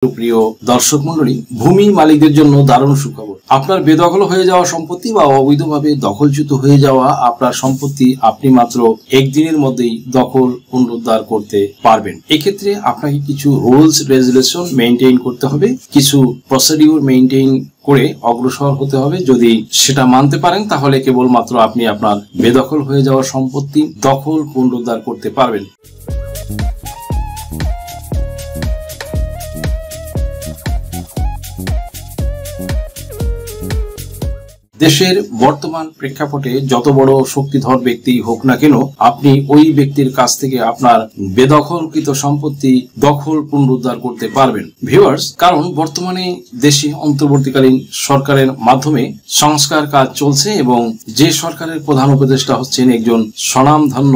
প্রিয় দর্শক মন্ডলী, ভূমি মালিকদের জন্য দারুণ সুখবর। আপনার বেদখল হয়ে যাওয়া সম্পত্তি বা অবৈধভাবে দখলচ্যুত হয়ে যাওয়া আপনার সম্পত্তি আপনি মাত্র একদিনের মধ্যেই দখল পুনরুদ্ধার করতে পারবেন। এক্ষেত্রে আপনাকে কিছু রুলস রেগুলেশন মেইনটেইন করতে হবে, কিছু প্রসিডিউর মেইনটেইন করে অগ্রসর হতে হবে। যদি সেটা মানতে পারেন তাহলে কেবলমাত্র আপনি আপনার বেদখল হয়ে যাওয়া সম্পত্তি দখল পুনরুদ্ধার করতে পারবেন। দেশের বর্তমান প্রেক্ষাপটে যত বড় শক্তিধর ব্যক্তি হোক না কেন, আপনি ওই ব্যক্তির কাছ থেকে আপনার বেদখলকৃত সম্পত্তি দখল পুনরুদ্ধার করতে পারবেন ভিউয়ার্স। কারণ বর্তমানে দেশে অন্তর্বর্তীকালীন সরকারের মাধ্যমে সংস্কার কাজ চলছে এবং যে সরকারের প্রধান উপদেষ্টা হচ্ছেন একজন স্বনামধন্য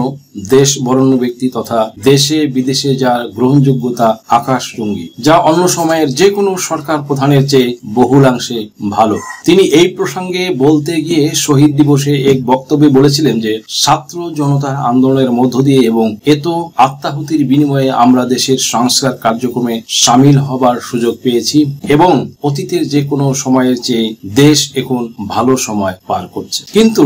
দেশ বরেণ্য ব্যক্তি তথা দেশে বিদেশে যার গ্রহণযোগ্যতা আকাশচুম্বী, যা অন্য সময়ের যে কোনো সরকার প্রধানের চেয়ে বহুলাংশে ভালো। তিনি এই প্রসঙ্গে বলতে গিয়ে শহীদ দিবসে এক বক্তব্যে বলেছিলেন যে ছাত্র জনতার আন্দোলনের মধ্য দিয়ে এবং এত আত্মাহুতির বিনিময়ে আমরা দেশের সংস্কার কার্যক্রমে সামিল হবার সুযোগ পেয়েছি এবং অতীতের যে কোনো সময়ের চেয়ে দেশ এখন ভালো সময় পার করছে। কিন্তু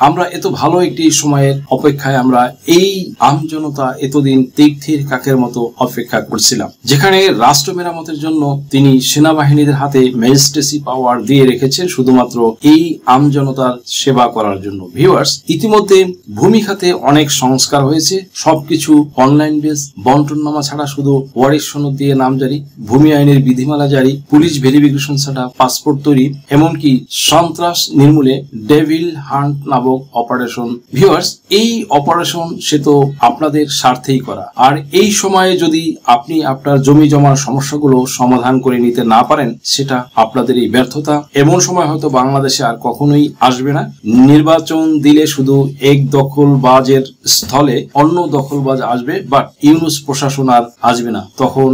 আমরা এত ভালো একটি সময়ের অপেক্ষায় আমরা এই আমজনতা এতদিন তীর্থের কাকের মতো অপেক্ষা করছিলাম, যেখানে রাষ্ট্র মেরামতের জন্য তিনি সেনাবাহিনীদের হাতে ম্যাজিস্ট্রেসি পাওয়ার দিয়ে রেখেছেন শুধুমাত্র এই আমজনতার সেবা করার জন্য। ভিউয়ার্স, ইতিমধ্যে ভূমি খাতে অনেক সংস্কার হয়েছে। সবকিছু অনলাইন বেস, বন্টননামা ছাড়া শুধু ওয়ারিশ সনদ দিয়ে নামজারি, ভূমি আইনের বিধিমালা জারি, পুলিশ ভেরিফিকেশন ছাড়া পাসপোর্ট তৈরি, এমনকি সন্ত্রাস নির্মূলে ডেভিল হান্ট নামক অপারেশন। ভিউয়ার্স, এই অপারেশন সে তো আপনাদের স্বার্থেই করা। আর এই সময়ে যদি আপনি আপনার জমি জমার সমস্যাগুলো সমাধান করে নিতে না পারেন, সেটা আপনাদেরই ব্যর্থতা। এমন সময় হয়তো বাংলাদেশে আর কখনোই আসবে না। নির্বাচন দিলে শুধু এক দখলবাজের স্থলে অন্য দখলবাজ আসবে, বাট ইউনুস প্রশাসন আর আসবে না। তখন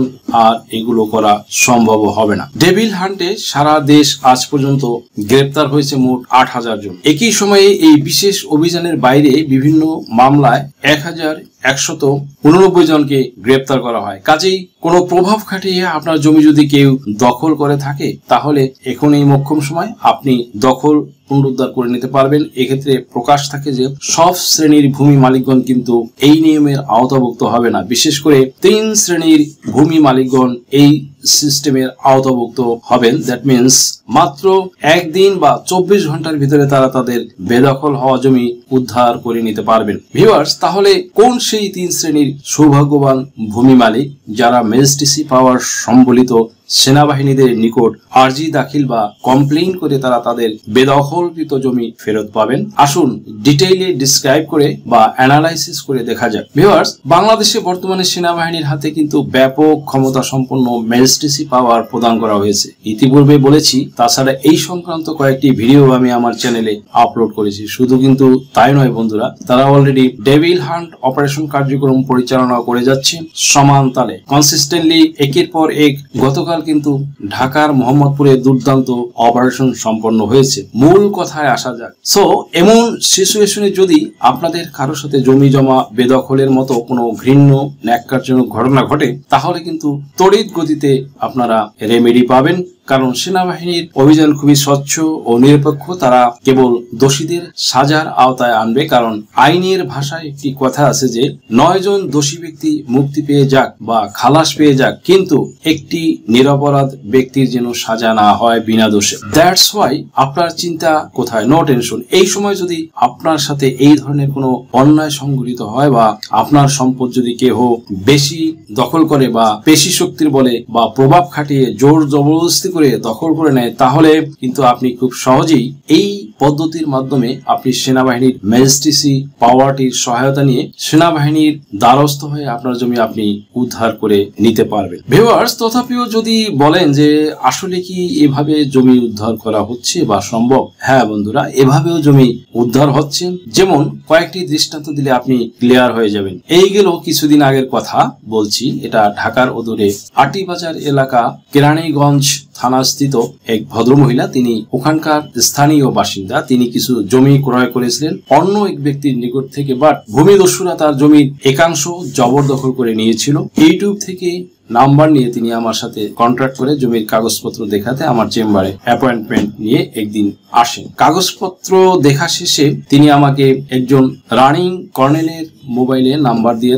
আর এগুলো করা সম্ভব হবে না। ডেভিল হান্টে সারা দেশ আজ পর্যন্ত গ্রেপ্তার হয়েছে মোট ৮,০০০ জন। একই সময়ে এই বিশেষ অভিযানের বাইরে বিভিন্ন মামলায় ১,১৮৯ জনকে গ্রেপ্তার করা হয়। কাজেই কোনো প্রভাব খাটিয়ে আপনার জমি যদি কেউ দখল করে থাকে, তাহলে এখন এই মোক্ষম সময় আপনি দখল পুনরুদ্ধার করে নিতে পারবেন। এক্ষেত্রে প্রকাশ থাকে যে সব শ্রেণীর ভূমি মালিকগণ কিন্তু এই নিয়মের আওতাভুক্ত হবে না। বিশেষ করে ৩ শ্রেণীর ভূমি মালিকগণ এই সিস্টেমের আওতাভুক্ত হবেন। দ্যাট মিনস মাত্র একদিন বা ২৪ ঘন্টার ভিতরে তারা তাদের বেদখল হওয়া জমি উদ্ধার করে নিতে পারবেন। ভিউয়ার্স, তাহলে কোন সেই ৩ শ্রেণীর সৌভাগ্যবান ভূমি মালিক যারা ম্যাজিস্ট্রেসি পাওয়ার সম্বলিত সেনাবাহিনীদের নিকট আর্জি দাখিল বা কমপ্লেইন করে তারা তাদের বেদখলকৃত জমি ফেরত পাবেন? আসুন ডিটেইলে ডিসক্রাইব করে বা অ্যানালাইসিস করে দেখা যাক। ভিউয়ার্স, বাংলাদেশে বর্তমানে সেনাবাহিনীর হাতে কিন্তু ব্যাপক ক্ষমতা সম্পন্ন ম্যাজিস্ট্রেসি পাওয়ার প্রদান করা হয়েছে। ইতিপূর্বে বলেছি, তাছাড়া এই সংক্রান্ত কয়েকটি ভিডিও আমি আমার চ্যানেলে আপলোড করেছি। শুধু কিন্তু তাই নয় বন্ধুরা, তারা অলরেডি ডেভিল হান্ট অপারেশন কার্যক্রম পরিচালনা করে যাচ্ছে সমান তালে, কনসিস্টেন্টলি একের পর এক। গতকাল কিন্তু ঢাকার মোহাম্মদপুরে দুর্দান্ত অপারেশন সম্পন্ন হয়েছে। মূল কথায় আসা যাক। সো এমন সিচুয়েশনে যদি আপনাদের কারোর সাথে জমি জমা বেদখলের মতো কোনো ঘৃণ্য ন্যাক্কারজনক ঘটনা ঘটে, তাহলে কিন্তু তড়িৎ গতিতে আপনারা রেমেডি পাবেন। কারণ সেনাবাহিনীর অভিযান খুবই স্বচ্ছ ও নিরপেক্ষ। তারা কেবল দোষীদের সাজার আওতায় আনবে। কারণ আইনের ভাষায় একটি কথা আছে যে ৯ জন দোষী ব্যক্তি মুক্তি পেয়ে যাক বা খালাস পেয়ে যাক, কিন্তু একটি নিরপরাধ ব্যক্তির যেন সাজা না হয় বিনা দোষে। দ্যাটস ওয়াই আপনার চিন্তা কোথায়, নো টেনশন। এই সময় যদি আপনার সাথে এই ধরনের কোনো অন্যায় সংঘটিত হয় বা আপনার সম্পদ যদি কেহ বেশি দখল করে বা পেশি শক্তির বলে বা প্রভাব খাটিয়ে জোর জবরদস্তি করে দখল করে নেয়, তাহলে কিন্তু আপনি খুব সহজেই এই পদ্ধতির মাধ্যমে আপনি সেনাবাহিনীর ম্যাজিস্ট্রেসি পাওয়ারটির সহায়তা নিয়ে সেনাবাহিনীর দ্বারস্থ হয়ে আপনার জমি আপনি উদ্ধার করে নিতে পারবেন। ভিউয়ার্স, তথাপিও যদি বলেন যে আসলে কি এভাবে জমি উদ্ধার করা হচ্ছে বা সম্ভব? হ্যাঁ বন্ধুরা, এভাবেও জমি উদ্ধার হচ্ছে। যেমন কয়েকটি দৃষ্টান্ত দিলে আপনি ক্লিয়ার হয়ে যাবেন। এই গেল কিছুদিন আগের কথা বলছি। এটা ঢাকার অদূরে আটিবাজার এলাকা কেরানীগঞ্জ থানাস্থিত এক ভদ্রমহিলা, তিনি ওখানকার স্থানীয় বাসিন্দা। তিনি কিছু জমি ক্রয় করেছিলেন অন্য এক ব্যক্তির নিকট থেকে, বাট ভূমিদস্যুরা তার জমির একাংশ জবরদখল করে নিয়েছিল। ইউটিউব থেকে নাম্বার নিয়ে তিনি আমার সাথে কন্ট্রাক্ট করে জমির কাগজপত্র দেখাতে আমার চেম্বারে অ্যাপয়েন্টমেন্ট নিয়ে একদিন আসেন। কাগজপত্র দেখা শেষে তিনি আমাকে একজন রানিং কর্নেলের মোবাইলে নাম্বার দিয়ে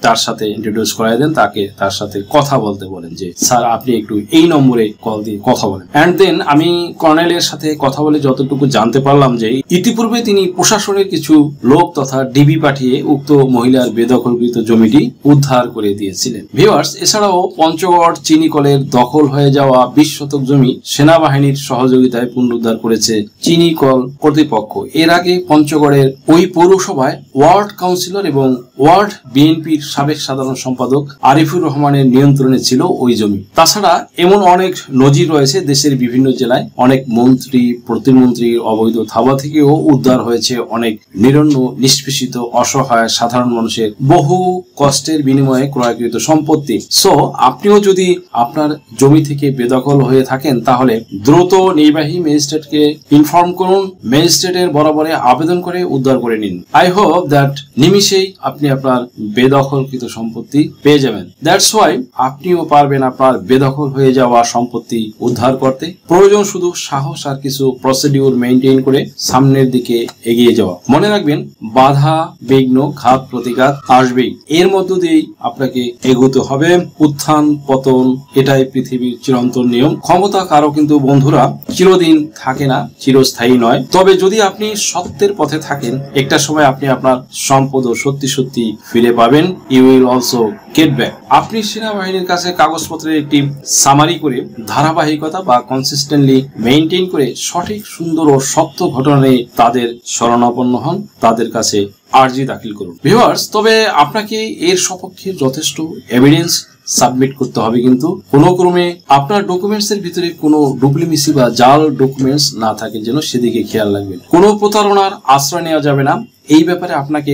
তার সাথে ইন্ট্রোডিউস করাই দেন, তার সাথে কথা বলতে বলেন যে স্যার আপনি একটু এই নম্বরে কল দিয়ে কথা বলেন। অ্যান্ড দেন আমি কর্নেলের সাথে কথা বলে যতটুকু জানতে পারলাম যে ইতিপূর্বে তিনি প্রশাসনের কিছু লোক তথা ডিবি পাঠিয়ে উক্ত মহিলার বেদখলকৃত জমিটি উদ্ধার করে দিয়েছিলেন। ভিউয়ার্স, এছাড়াও পঞ্চগড় চিনিকলের দখল হয়ে যাওয়া 20 শতক জমি সেনাবাহিনীর সহযোগিতায় পুনরুদ্ধার করেছে চিনিকল কর্তৃপক্ষ। এর আগে পঞ্চগড়ের ওই পৌরসভায় ওয়ার্ড কাউন্সিলর এবং ওয়ার্ড বিএনপির সাবেক সাধারণ সম্পাদক আরিফুর রহমানের নিয়ন্ত্রণে ছিল ওই জমি। তাছাড়া এমন অনেক নজির রয়েছে, দেশের বিভিন্ন জেলায় অনেক মন্ত্রী প্রতিমন্ত্রীর অবৈধ থাবা থেকেও উদ্ধার হয়েছে অনেক নিরন্ন নিষ্পেষিত অসহায় সাধারণ মানুষের বহু কষ্টের বিনিময়ে ক্রয়কৃত সম্পত্তি। সো আপনিও যদি আপনার জমি থেকে বেদখল হয়ে থাকেন তাহলে দ্রুত নির্বাহী ম্যাজিস্ট্রেটকে ইনফর্ম করুন, ম্যাজিস্ট্রেটের বরাবরে আবেদন করে উদ্ধার করে নিন। আই হোপ দ্যাট নিমিষেই আপনি আপনার বেদখলকৃত সম্পত্তি পেয়ে যাবেন। দ্যাটস ওয়াই আপনিও পারবেন আপনার বেদখল হয়ে যাওয়া সম্পত্তি উদ্ধার করতে। প্রয়োজন শুধু সাহস আর কিছু প্রসিডিউর মেইনটেইন করে সামনের দিকে এগিয়ে যাওয়া। মনে রাখবেন, বাধা বিঘ্ন ঘাত প্রতিঘাত আসবেই, এর মধ্য দিয়েই আপনাকে এগোতে হবে। উত্থান পতন এটাই পৃথিবীর চিরন্তন নিয়ম। ক্ষমতা কারো কিন্তু বন্ধুরা চিরদিন থাকে না, চিরস্থায়ী নয়। তবে যদি আপনি সত্যের পথে থাকেন, একটা সময় আপনি আপনার সম্পদ সত্যি সত্যি ফিরে পাবেন। You will also get back. আপনি সেনাবাহিনীর কাছে কাগজপত্রের একটি সামারি করে ধারাবাহিকতা বা কনসিস্টেন্টলি মেইনটেইন করে সঠিক সুন্দর ও সত্য ঘটনা নিয়ে তাদের শরণাপন্ন হন, তাদের কাছে আর্জি দাখিল করুন। ভিউয়ার্স, তবে আপনাকে এর সপক্ষে যথেষ্ট এভিডেন্স সাবমিট করতে হবে, কিন্তু কোনো ক্রমে আপনার ডকুমেন্টস এর ভিতরে কোনো ডুপ্লিমেসি বা জাল ডকুমেন্টস না থাকে যেন সেদিকে খেয়াল রাখবেন। কোনো প্রতারণার আশ্রয় নেওয়া যাবে না, এই ব্যাপারে আপনাকে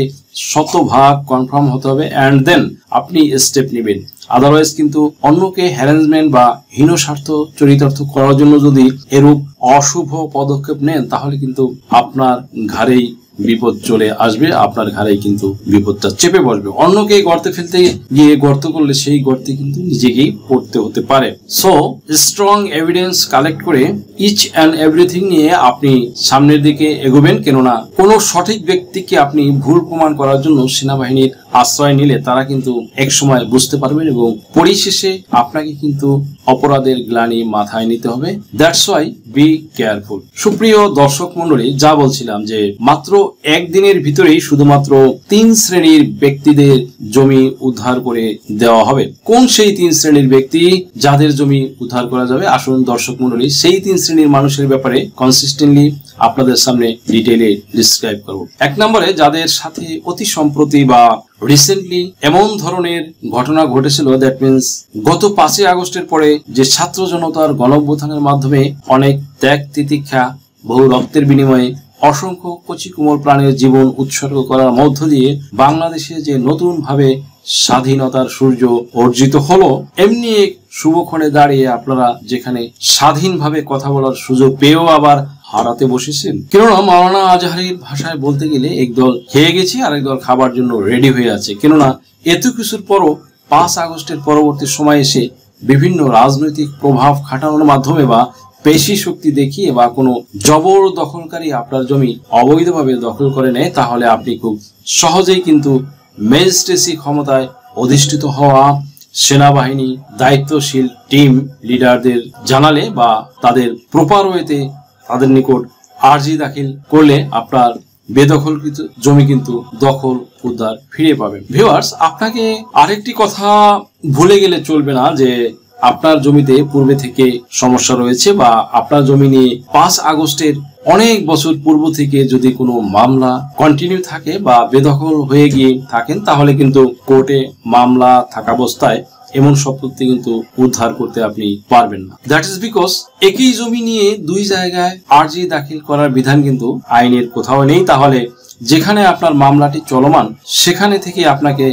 শতভাগ কনফার্ম হতে হবে অ্যান্ড দেন আপনি স্টেপ নেবেন। আদারওয়াইজ কিন্তু অন্যকে হ্যারাসমেন্ট বা হীন স্বার্থ চরিতার্থ করার জন্য যদি এরূপ অশুভ পদক্ষেপ নেন তাহলে কিন্তু আপনার ঘাড়েই বিপদ চলে আসবে, আপনার ঘাড়েই কিন্তু বিপদটা চেপে বসবে। অন্যকে গর্তে ফেলতে গিয়ে গর্ত করলে সেই গর্তে কিন্তু নিজেকেই পড়তে হতে পারে। সো স্ট্রং এভিডেন্স কালেক্ট করে ইচ অ্যান্ড এভরিথিং নিয়ে আপনি সামনের দিকে এগোবেন, কেননা কোনো সঠিক ব্যক্তিকে আপনি ভুল প্রমাণ করার জন্য সেনাবাহিনীর আশ্রয় নিলে তারা কিন্তু এক সময় বুঝতে পারবেন এবং পরিশেষে আপনাকে কিন্তু অপরাধের গ্লানি মাথায় নিতে হবে। That's why be careful. সুপ্রিয় দর্শক মন্ডলী, যা বলছিলাম যে মাত্র একদিনের ভিতরেই শুধুমাত্র 3 শ্রেণীর ব্যক্তিদের জমি উদ্ধার করে দেওয়া হবে। কোন সেই 3 শ্রেণীর ব্যক্তি যাদের জমি উদ্ধার করা যাবে? আসুন দর্শক মন্ডলী, সেই 3 শ্রেণীর মানুষের ব্যাপারে কনসিস্টেন্টলি আপনাদের সামনে ডিটেইলে ডিসক্রাইব করব। 1 নম্বরে, যাদের সাথে অতি সম্প্রতি বা রিসেন্টলি এমন ধরনের ঘটনা ঘটেছিল, দ্যাট মিনস গত 5ই আগস্টের পরে যে ছাত্র জনতার গণঅভ্যুত্থানের মাধ্যমে অনেক ত্যাগ তিতিক্ষা বহু রক্তের বিনিময়ে অসংখ্য কচি কোমল প্রাণের জীবন উৎসর্গ করার মধ্য দিয়ে বাংলাদেশে যে নতুন ভাবে স্বাধীনতার সূর্য অর্জিত হলো, এমনি এক শুভক্ষণে দাঁড়িয়ে আপনারা যেখানে স্বাধীনভাবে কথা বলার সুযোগ পেয়েও আবার হারাতে বসেছেন। কেননা মাওলানা আজহারির ভাষায় বলতে গেলে একদল খেয়ে গেছি আর একদল খাবার জন্য রেডি হয়ে আছে। কেননা এত কিছুর পরও 5 আগস্টের পরবর্তী সময় এসে বিভিন্ন রাজনৈতিক প্রভাব খাটানোর মাধ্যমে বা পেশি শক্তি দেখিয়ে বা কোনো জবর দখলকারী আপনার জমি অবৈধভাবে দখল করে নেয়, তাহলে আপনি খুব সহজেই কিন্তু ম্যাজিস্ট্রেসি ক্ষমতায় অধিষ্ঠিত হওয়া সেনাবাহিনী দায়িত্বশীল টিম লিডারদের জানালে বা তাদের প্রপার ওয়েতে তাদের নিকট আর্জি দাখিল করলে আপনার বেদখলকৃত জমি কিন্তু দখল উদ্ধার ফিরে পাবেন। ভিউয়ার্স, আপনাকে আরেকটি কথা ভুলে গেলে চলবে না যে আপনার জমিতে পূর্বে থেকে সমস্যা রয়েছে বা আপনার জমি নিয়ে 5 আগস্টের অনেক বছর পূর্ব থেকে যদি কোনো মামলা কন্টিনিউ থাকে বা বেদখল হয়ে গিয়ে থাকেন, তাহলে কিন্তু কোর্টে মামলা থাকা অবস্থায় এমন সম্পত্তি কিন্তু উদ্ধার করতে আপনি পারবেন না। দ্যাট ইজ বিকজ একই জমি নিয়ে 2 জায়গায় আর্জি দাখিল করার বিধান কিন্তু আইনের কোথাও নেই। তাহলে যেখানে আপনার মামলাটি চলমান সেখানে থেকে আপনাকে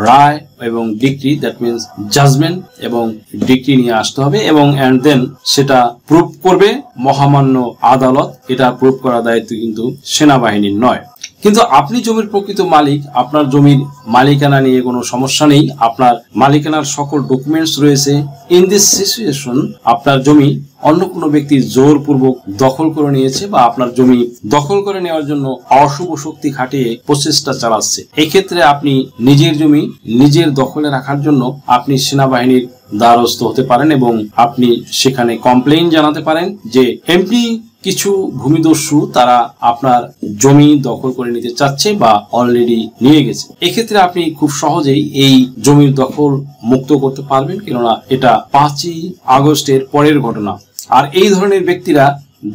রায় এবং ডিক্রি, দ্যাট মিনস জাজমেন্ট এবং ডিক্রি নিয়ে আসতে হবে এবং এন্ড দেন সেটা প্রুফ করবে মহামান্য আদালত। এটা প্রুফ করার দায়িত্ব কিন্তু সেনাবাহিনীর নয়। কিন্তু আপনি জমির প্রকৃত মালিক, আপনার জমির মালিকানা নিয়ে কোনো সমস্যা নেই, আপনার মালিকানার সকল ডকুমেন্টস রয়েছে। ইন দিস সিচুয়েশন আপনার জমি অন্য কোনো ব্যক্তি জোরপূর্বক দখল করে নিয়েছে বা আপনার জমি দখল করে নেওয়ার জন্য অশুভ শক্তি খাটিয়ে প্রচেষ্টা চালাচ্ছে। এক্ষেত্রে আপনি নিজের জমি নিজের দখলে রাখার জন্য আপনি সেনাবাহিনীর দ্বারস্থ হতে পারেন এবং আপনি সেখানে কমপ্লেইন জানাতে পারেন যে এমনি কিছু ভূমিদস্যু তারা আপনার জমি দখল করে নিতে চাচ্ছে বা অলরেডি নিয়ে গেছে। এক্ষেত্রে আপনি খুব সহজেই এই জমির দখল মুক্ত করতে পারবেন, কেননা এটা 5ই আগস্টের পরের ঘটনা। আর এই ধরনের ব্যক্তিরা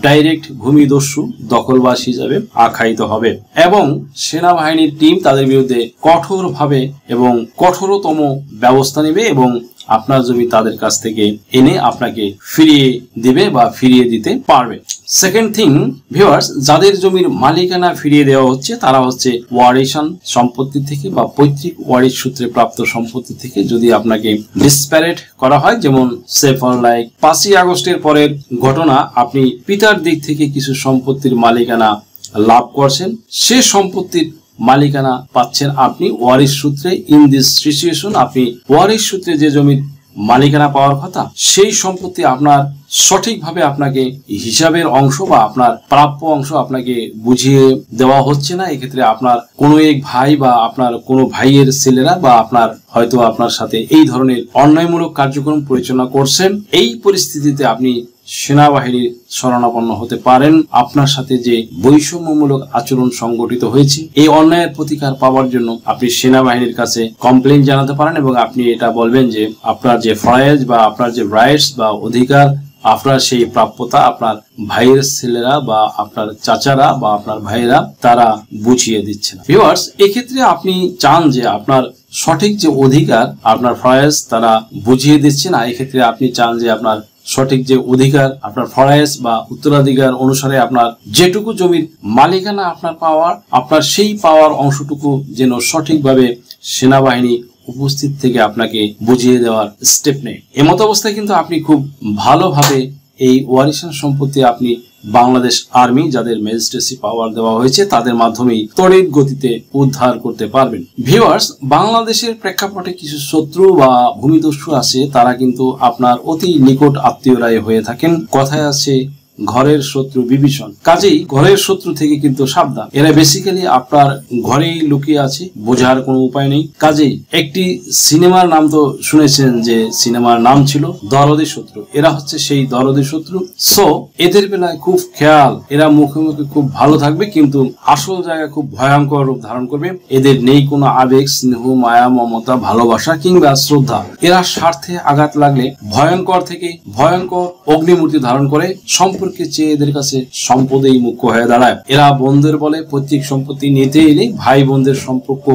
ডাইরেক্ট ভূমিদস্যু দখলবাজ হিসাবে আখ্যায়িত হবে এবং সেনাবাহিনীর টিম তাদের বিরুদ্ধে কঠোরভাবে এবং কঠোরতম ব্যবস্থা নেবে এবং আপনার জমি তাদের কাছ থেকে এনে আপনাকে ফিরিয়ে দিবে বা ফিরিয়ে দিতে পারবে। সেকেন্ড থিং ভিউয়ার্স, যাদের জমির মালিকানা ফিরিয়ে দেওয়া হচ্ছে তারা হচ্ছে ওয়ারিশান সম্পত্তি থেকে বা পৈতৃক ওয়ারিশ সূত্রে প্রাপ্ত সম্পত্তি থেকে যদি আপনাকে ডিসপ্যারেট করা হয়, যেমন সে ফর লাইক 5ই আগস্টের পরের ঘটনা, আপনি পিতার দিক থেকে কিছু সম্পত্তির মালিকানা লাভ করছেন, সে সম্পত্তির মালিকানা পাচ্ছেন আপনি ওয়ারিশ সূত্রে। ইন দিস সিচুয়েশন আপনি ওয়ারিশ সূত্রে যে জমির মালিকানা পাওয়ার কথা সেই সম্পত্তি আপনার সঠিকভাবে আপনাকে হিসাবের অংশ বা আপনার প্রাপ্য অংশ আপনাকে বুঝিয়ে দেওয়া হচ্ছে না। এক্ষেত্রে আপনার কোনো এক ভাই বা আপনার কোনো ভাইয়ের ছেলেরা বা আপনার হয়তো আপনার সাথে এই ধরনের অন্যায়মূলক কার্যক্রম পরিচালনা করছেন। এই পরিস্থিতিতে আপনি সেনাবাহিনীর শরণাপন্ন হতে পারেন। আপনার সাথে যে বৈষম্যমূলক আচরণ সংগঠিত হয়েছে এই অন্যায়ের প্রতিকার পাওয়ার জন্য আপনি সেনাবাহিনীর কাছে কমপ্লেইন জানাতে পারেন এবং আপনি এটা বলবেন যে আপনার যে ফরজ বা আপনার যে রাইটস বা অধিকার, আপনার সেই প্রাপ্যতা আপনার ভাইয়ের ছেলেরা বা আপনার চাচারা বা আপনার ভাইয়েরা তারা বুঝিয়ে দিচ্ছে না। ভিউয়ার্স, এক্ষেত্রে আপনি চান যে আপনার সঠিক যে অধিকার আপনার ফরজ তারা বুঝিয়ে দিচ্ছে না, এক্ষেত্রে আপনি চান যে আপনার সঠিক যে অধিকার আপনার ফরজ বা উত্তরাধিকার অনুসারে আপনার যেটুকু জমির মালিকানা আপনার পাওয়ার, আপনার সেই পাওয়ার অংশটুকু যেন সঠিকভাবে সেনাবাহিনী উপস্থিত থেকে আপনাকে বুঝিয়ে দেওয়ার স্টেপ নেই। এমত অবস্থায় কিন্তু আপনি খুব ভালোভাবে এই ওয়ারিশান সম্পত্তি আপনি বাংলাদেশ আর্মি যাদের ম্যাজিস্ট্রেসি পাওয়ার দেওয়া হয়েছে তাদের মাধ্যমেই তড়িৎ গতিতে উদ্ধার করতে পারবেন। ভিউয়ার্স, বাংলাদেশের প্রেক্ষাপটে কিছু শত্রু বা ভূমিদস্যু আছে, তারা কিন্তু আপনার অতি নিকট আত্মীয়রাই হয়ে থাকেন। কথায় আছে ঘরের শত্রু বিভীষণ, কাজেই ঘরের শত্রু থেকে কিন্তু সাবধান। এরা বেসিক্যালি আপনার ঘরেই লুকিয়ে আছে, বোঝার কোনো উপায় নেই। কাজেই একটি সিনেমার নাম তো শুনেছেন, যে সিনেমার নাম ছিল দরদি শত্রু। এরা হচ্ছে সেই দরদি শত্রু। সো এদের বেলায় খুব খেয়াল, এরা মুখে মুখে খুব ভালো থাকবে কিন্তু আসল জায়গায় খুব ভয়ঙ্কর রূপ ধারণ করবে। এদের নেই কোনো আবেগ, স্নেহ, মায়া, মমতা, ভালোবাসা কিংবা শ্রদ্ধা। এরা স্বার্থে আঘাত লাগলে ভয়ঙ্কর থেকে ভয়ঙ্কর অগ্নিমূর্তি ধারণ করে সম্পর্কে চেয়ে এদের কাছে সম্পদেই মুখ্য হয়ে দাঁড়ায়। এরা বোনদের বলে পৈতৃক সম্পত্তি নিতে এলে ভাই বোনদের সম্পর্ক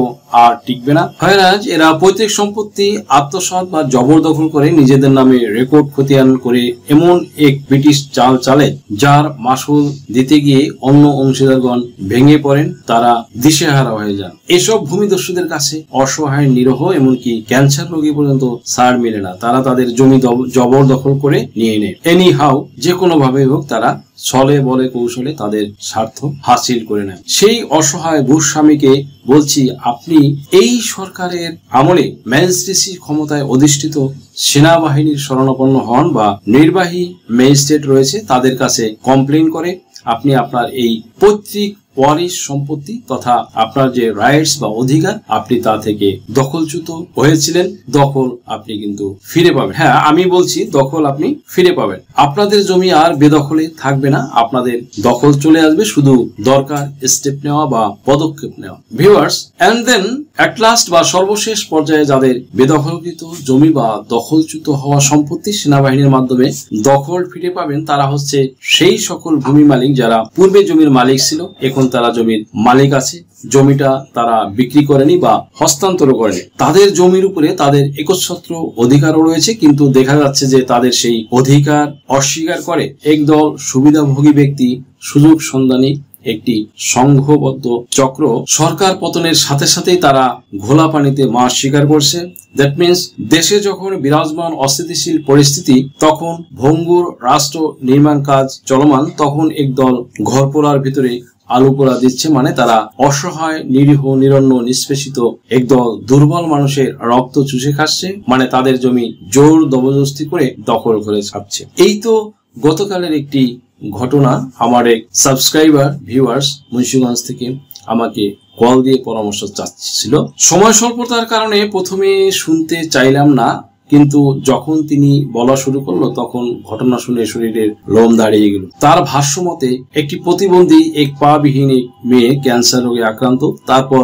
আর টিকবে না। হয়রাজ এরা পৈতৃক সম্পত্তি আত্মসাৎ বা জবরদখল করে নিজেদের নামে রেকর্ড খতিয়ান করে এমন এক ব্রিটিশ চাল চালে যার মাসুল দিতে গিয়ে অন্য অংশীদারগণ ভেঙে পড়েন, তারা দিশেহারা হয়ে যান। এসব ভূমিদস্যুদের কাছে অসহায়, নিরহ, এমনকি ক্যান্সার রোগী পর্যন্ত ছাড় মিলে না। তারা তাদের জমি জবরদখল করে নিয়ে নেয়। এনি হাউ, যে কোনো ভাবে হোক তারা ছলে বলে কৌশলে তাদের স্বার্থ হাসিল করে নেয়। সেই অসহায় ভূস্বামীকে বলছি, আপনি এই সরকারের আমলে ম্যাজিস্ট্রেসি ক্ষমতায় অধিষ্ঠিত সেনাবাহিনীর শরণাপন্ন হন বা নির্বাহী ম্যাজিস্ট্রেট রয়েছে তাদের কাছে কমপ্লেইন করে আপনি আপনার এই পৈতৃক ওয়ারিশ সম্পত্তি তথা আপনার যে রাইটস বা অধিকার আপনি তা থেকে দখলচ্যুত হয়েছিলেন, দখল আপনি কিন্তু ফিরে পাবেন। হ্যাঁ, আমি বলছি দখল আপনি ফিরে পাবেন। আপনাদের জমি আর বেদখলে থাকবে না, আপনাদের দখল চলে আসবে। শুধু দরকার স্টেপ নেওয়া বা পদক্ষেপ নেওয়া। Viewers, and then at last বা সর্বশেষ পর্যায়ে যাদের বেদখলকৃত জমি বা দখলচ্যুত হওয়া সম্পত্তি সেনাবাহিনীর মাধ্যমে দখল ফিরে পাবেন, তারা হচ্ছে সেই সকল ভূমি মালিক যারা পূর্বে জমির মালিক ছিল, এখন তারা জমির মালিক আছে, জমিটা তারা বিক্রি করেনি বা হস্তান্তর করেনি। তাদের জমির উপরে তাদের একচ্ছত্র অধিকারও রয়েছে, কিন্তু দেখা যাচ্ছে যে তাদের সেই অধিকার অস্বীকার করে একদল সুবিধাভোগী ব্যক্তি, সুযোগ সন্ধানী একটি সংঘবদ্ধ চক্র। সরকার পতনের সাথে সাথেই তারা ঘোলা পানিতে মাছ শিকার করছে। দ্যাট মিনস দেশে যখন বিরাজমান অস্থিতিশীল পরিস্থিতি, তখন ভঙ্গুর রাষ্ট্র নির্মাণ কাজ চলমান, তখন একদল ঘরপোড়ার ভিতরে আলু পোড়া দিচ্ছে, মানে তারা অসহায়, নিরীহ, নিরন্ন, নিষ্পেষিত একদল দুর্বল মানুষের রক্ত চুষে খাচ্ছে, মানে তাদের জমি জোর জবরদস্তি করে দখল করে খাচ্ছে। এই তো গতকালের একটি ঘটনা। আমার এক সাবস্ক্রাইবার ভিউয়ার্স মুন্সিগঞ্জ থেকে আমাকে কল দিয়ে পরামর্শ চাচ্ছিল। সময় স্বল্পতার কারণে প্রথমে শুনতে চাইলাম না, কিন্তু যখন তিনি বলা শুরু করলো তখন ঘটনা শুনে শরীরের লোম দাঁড়িয়ে গেল। তার ভাষ্য মতে একটি প্রতিবন্ধী এক পা বিহীন এক মেয়ে ক্যান্সার রোগে আক্রান্ত। তারপর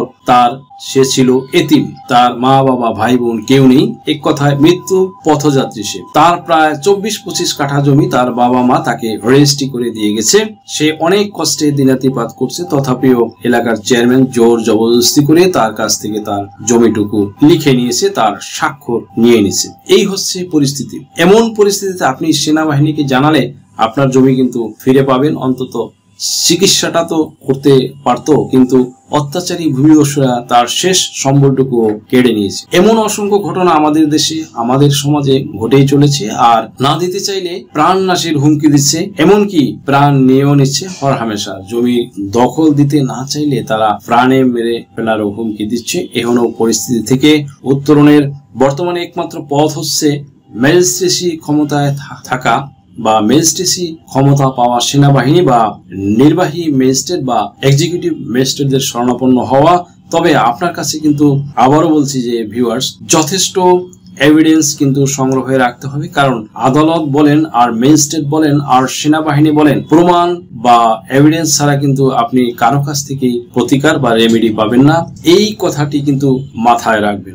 সে ছিল এতিম, তার মা বাবা ভাই বোন কেউ নেই, এক কথায় মৃত্যু পথযাত্রী সে। তার প্রায় 24-25 কাঠা জমি তার বাবা মা তাকে রেজিস্ট্রি করে দিয়ে গেছে। সে অনেক কষ্টে দিনাতিপাত করছে, তথাপিও এলাকার চেয়ারম্যান জোর জবরদস্তি করে তার কাছ থেকে তার জমিটুকু লিখে নিয়েছে, তার স্বাক্ষর নিয়ে নিয়েছে। এই হচ্ছে পরিস্থিতি। এমন পরিস্থিতিতে আপনি সেনাবাহিনীকে জানালে আপনার জমি কিন্তু ফিরে পাবেন, অন্তত চিকিৎসাটা তো করতে পারতো, কিন্তু অত্যাচারী ভূমিদস্যুরা তার শেষ সম্বলটুকু কেড়ে নিয়েছে। এমন অসংখ্য ঘটনা আমাদের দেশে, আমাদের সমাজে ঘটেই চলেছে। আর না দিতে চাইলে প্রাণ নাশের হুমকি দিচ্ছে, এমনকি প্রাণ নিয়েও নিচ্ছে হরহামেশা। জমি দখল দিতে না চাইলে তারা প্রাণে মেরে ফেলারও হুমকি দিচ্ছে। এমন পরিস্থিতি থেকে উত্তরণের বর্তমানে একমাত্র পথ হচ্ছে ম্যাজিস্ট্রেসি ক্ষমতায় থাকা বা ম্যাজিস্ট্রেসি ক্ষমতা পাওয়া সেনাবাহিনী বা নির্বাহী ম্যাজিস্ট্রেট বা এক্সিকিউটিভ ম্যাজিস্ট্রেটদের শরণাপন্ন হওয়া। তবে আপনার কাছে কিন্তু আবারও বলছি যে ভিউয়ার্স, যথেষ্ট এভিডেন্স কিন্তু সংগ্রহে রাখতে হবে, কারণ আদালত বলেন আর ম্যাজিস্ট্রেট বলেন আর সেনাবাহিনী বলেন, প্রমাণ বা এভিডেন্স ছাড়া কিন্তু আপনি কারো কাছ থেকেই প্রতিকার বা রেমেডি পাবেন না। এই কথাটি কিন্তু মাথায় রাখবেন।